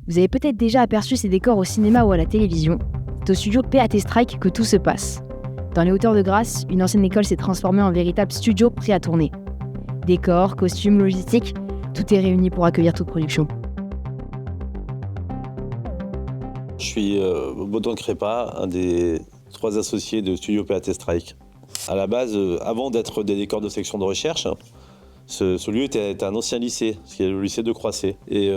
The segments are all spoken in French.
Vous avez peut-être déjà aperçu ces décors au cinéma ou à la télévision. C'est au studio PAT Strike que tout se passe. Dans les hauteurs de Grasse, une ancienne école s'est transformée en véritable studio prêt à tourner. Décors, costumes, logistique, tout est réuni pour accueillir toute production. Je suis Baudouin Crépa, un des 3 associés de Studio PAT Strike. À la base, avant d'être des décors de section de recherche, ce lieu était un ancien lycée, qui est le lycée de Croisset. Et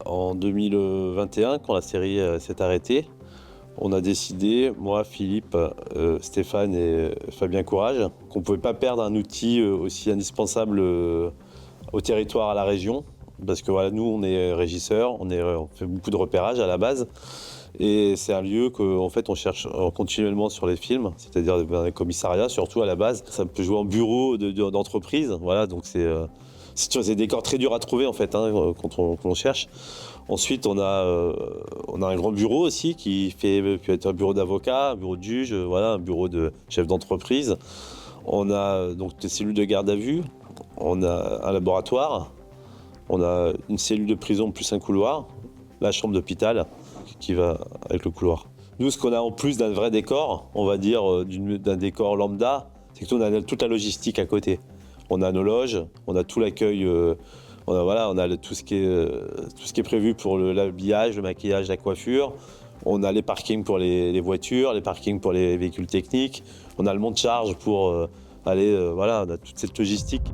en 2021, quand la série s'est arrêtée, on a décidé, moi, Philippe, Stéphane et Fabien Courage, qu'on ne pouvait pas perdre un outil aussi indispensable au territoire, à la région. Parce que voilà, nous, on est régisseurs, on fait beaucoup de repérage à la base. Et c'est un lieu qu'en fait, on cherche continuellement sur les films, c'est-à-dire dans les commissariats, surtout à la base. Ça peut jouer en bureau d'entreprise. Voilà, donc c'est des décors très durs à trouver en fait, quand on cherche. Ensuite, on a un grand bureau aussi qui peut être un bureau d'avocat, un bureau de juge, voilà, un bureau de chef d'entreprise. On a donc des cellules de garde à vue, on a un laboratoire, on a une cellule de prison plus un couloir, la chambre d'hôpital qui va avec le couloir. Nous, ce qu'on a en plus d'un vrai décor, on va dire d'un décor lambda, c'est que nous, on a toute la logistique à côté. On a nos loges, on a tout l'accueil, on a tout ce qui est prévu pour l'habillage, le maquillage, la coiffure. On a les parkings pour les voitures, les parkings pour les véhicules techniques. On a le monte-charge pour on a toute cette logistique.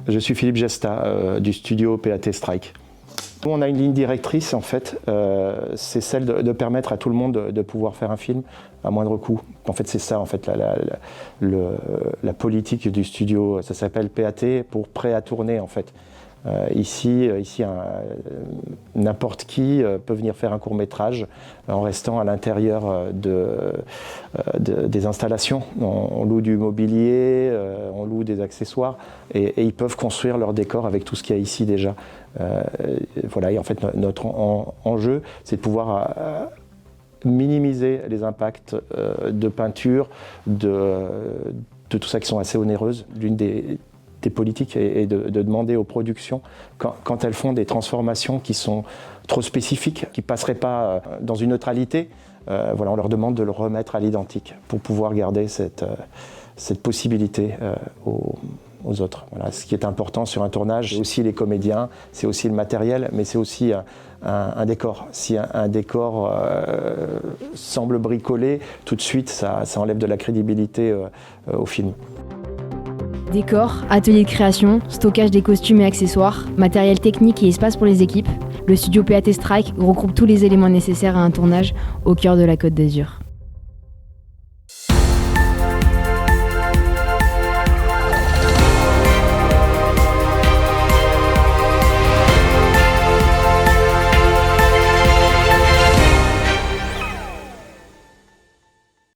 Je suis Philippe Gesta du studio PAT Strike. On a une ligne directrice en fait, c'est celle de permettre à tout le monde de pouvoir faire un film à moindre coût. En fait, c'est ça en fait la politique du studio. Ça s'appelle PAT pour prêt à tourner en fait. Ici n'importe qui peut venir faire un court-métrage en restant à l'intérieur des installations. On loue du mobilier, on loue des accessoires et ils peuvent construire leur décor avec tout ce qu'il y a ici déjà. Et en fait, notre enjeu, c'est de pouvoir minimiser les impacts de peinture, de tout ça qui sont assez onéreuses. L'une des politiques et de demander aux productions, quand elles font des transformations qui sont trop spécifiques, qui ne passeraient pas dans une neutralité, on leur demande de le remettre à l'identique pour pouvoir garder cette possibilité aux autres. Voilà. Ce qui est important sur un tournage, c'est aussi les comédiens, c'est aussi le matériel, mais c'est aussi un décor. Si un décor semble bricolé, tout de suite, ça enlève de la crédibilité au film. Décors, ateliers de création, stockage des costumes et accessoires, matériel technique et espace pour les équipes, le studio PAT Strike regroupe tous les éléments nécessaires à un tournage au cœur de la Côte d'Azur.